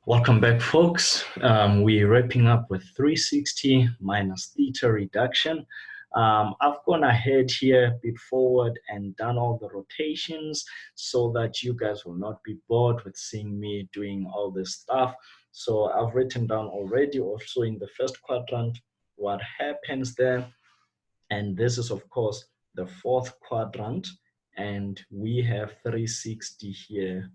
Welcome back, folks. We're wrapping up with 360 minus theta reduction. I've gone ahead here, a bit forward, and done all the rotations so that you guys will not be bored with seeing me doing all this stuff. So I've written down already also in the first quadrant what happens there. And this is, of course, the fourth quadrant. And we have 360 here,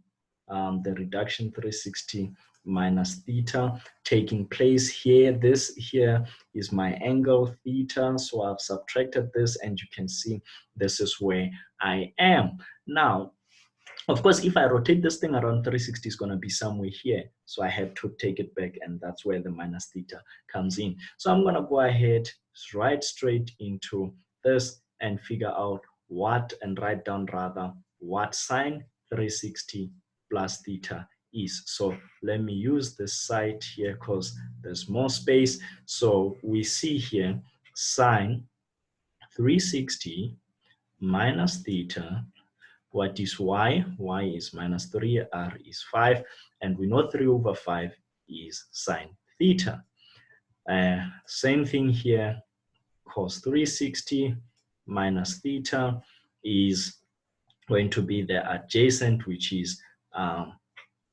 the reduction 360 minus theta taking place here. This here is my angle theta. So I've subtracted this and you can see this is where I am. Now, of course, if I rotate this thing around 360, it's going to be somewhere here. So I had to take it back, and that's where the minus theta comes in. So I'm going to go ahead, right straight into this and figure out what, and write down rather, what sine 360 plus theta is. So let me use this side here because there's more space. So we see here sine 360 minus theta. What is y? Y is minus 3, r is 5, and we know 3 over 5 is sine theta. Same thing here, cos 360 minus theta is going to be the adjacent, which is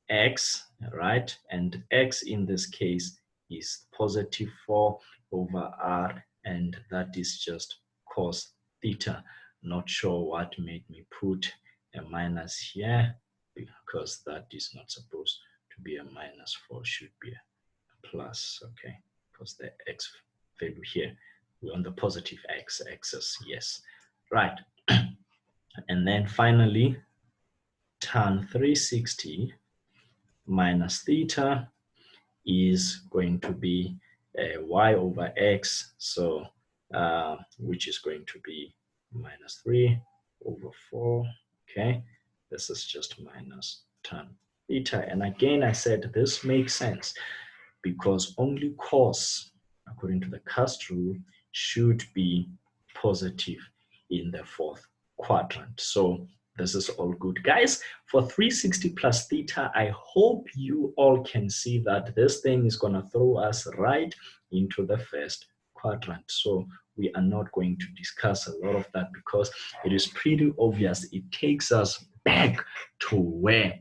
x, right? And x in this case is positive 4 over r, and that is just cos theta. Not sure what made me put a minus here, because that is not supposed to be a minus 4, should be a plus, okay? Because the x value here, we're on the positive x axis, yes, right. And then finally, tan 360 minus theta is going to be y over x, so which is going to be minus 3 over 4, okay? This is just minus tan theta. And again, I said this makes sense because only cos, according to the cast rule, should be positive in the fourth quadrant. So this is all good, guys. For 360 plus theta, I hope you all can see that this thing is going to throw us right into the first quadrant. So we are not going to discuss a lot of that because it is pretty obvious. It takes us back to where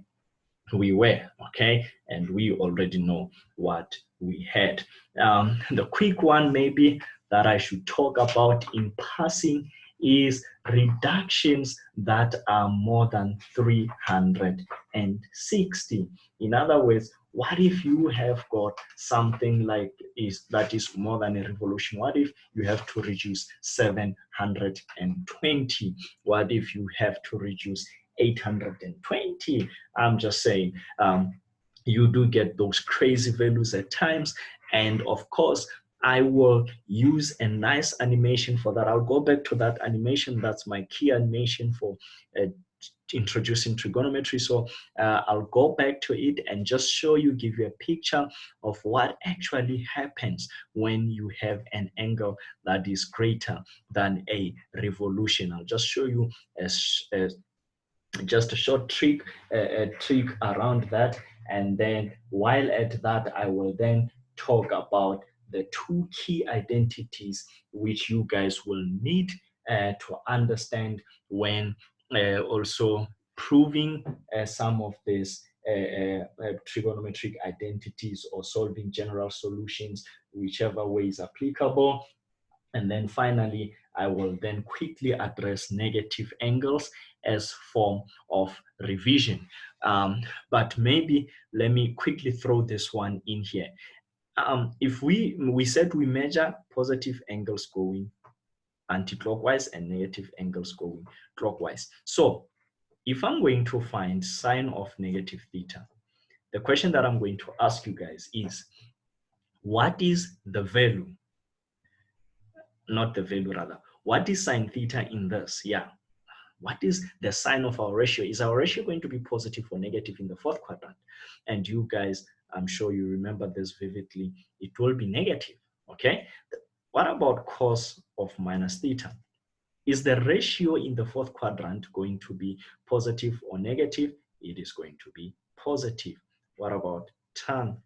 we were, okay? And we already know what we had. The quick one maybe that I should talk about in passing is reductions that are more than 360. In other words, what if you have got something like that is more than a revolution? What if you have to reduce 720? What if you have to reduce 820? I'm just saying, you do get those crazy values at times. And of course, I will use a nice animation for that. I'll go back to that animation. That's my key animation for introducing trigonometry. So I'll go back to it and just show you, give you a picture of what actually happens when you have an angle that is greater than a revolution. I'll just show you just a short trick, a trick around that. And then while at that, I will then talk about the two key identities which you guys will need to understand when also proving some of these trigonometric identities or solving general solutions, whichever way is applicable. And then finally, I will then quickly address negative angles as form of revision. But maybe let me quickly throw this one in here. If we said we measure positive angles going anti-clockwise and negative angles going clockwise. So if I'm going to find sine of negative theta, the question that I'm going to ask you guys is, what is the value? Not the value, rather. What is sine theta in this? Yeah. What is the sign of our ratio? Is our ratio going to be positive or negative in the fourth quadrant? And you guys, I'm sure you remember this vividly. It will be negative, okay? What about cos of minus theta? Is the ratio in the fourth quadrant going to be positive or negative? It is going to be positive. What about tan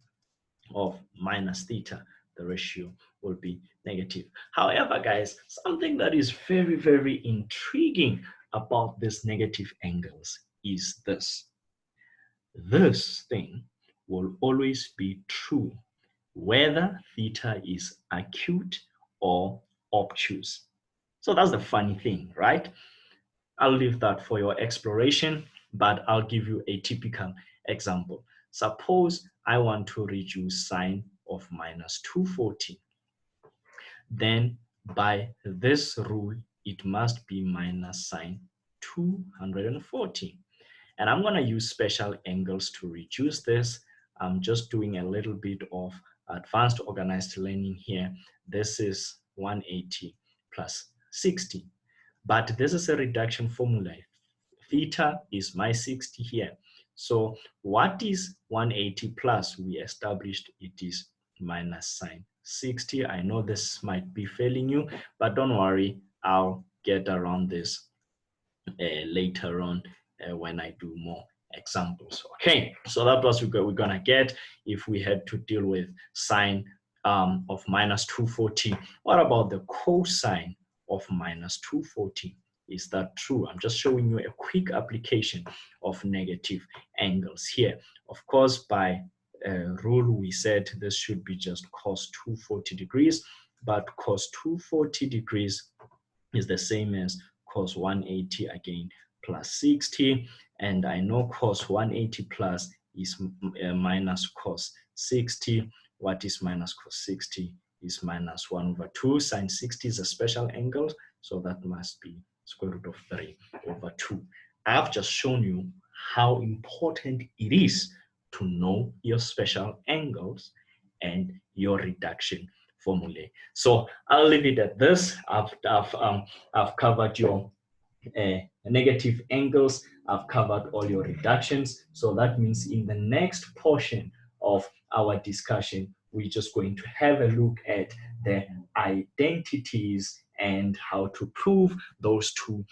of minus theta, the ratio will be negative. However, guys, something that is very, very intriguing about these negative angles is this. This thing will always be true whether theta is acute or obtuse. So that's the funny thing, right? I'll leave that for your exploration, but I'll give you a typical example. Suppose I want to reduce sine of minus 240. Then by this rule, it must be minus sine 240. And I'm going to use special angles to reduce this. I'm just doing a little bit of advanced organized learning here. This is 180 plus 60. But this is a reduction formula. Theta is my 60 here. So what is 180 plus? We established it is minus sine 60. I know this might be failing you, but don't worry, I'll get around this later on when I do more examples. Okay, so that was what we're gonna get if we had to deal with sine of minus 240. What about the cosine of minus 240? Is that true? I'm just showing you a quick application of negative angles here. Of course, by rule, we said this should be just cos 240 degrees, but cos 240 degrees is the same as cos 180 again plus 60. And I know cos 180 plus is minus cos 60. What is minus cos 60 is minus 1 over 2. Sine 60 is a special angle, so that must be square root of 3 over 2. I've just shown you how important it is to know your special angles and your reduction formulae. So I'll leave it at this. I've covered your negative angles. I've covered all your reductions. So that means in the next portion of our discussion, we're just going to have a look at the identities and how to prove those two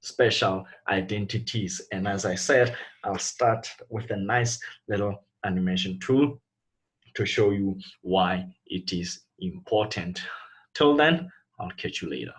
special identities. And as I said, I'll start with a nice little animation tool to show you why it is important. Till then, I'll catch you later.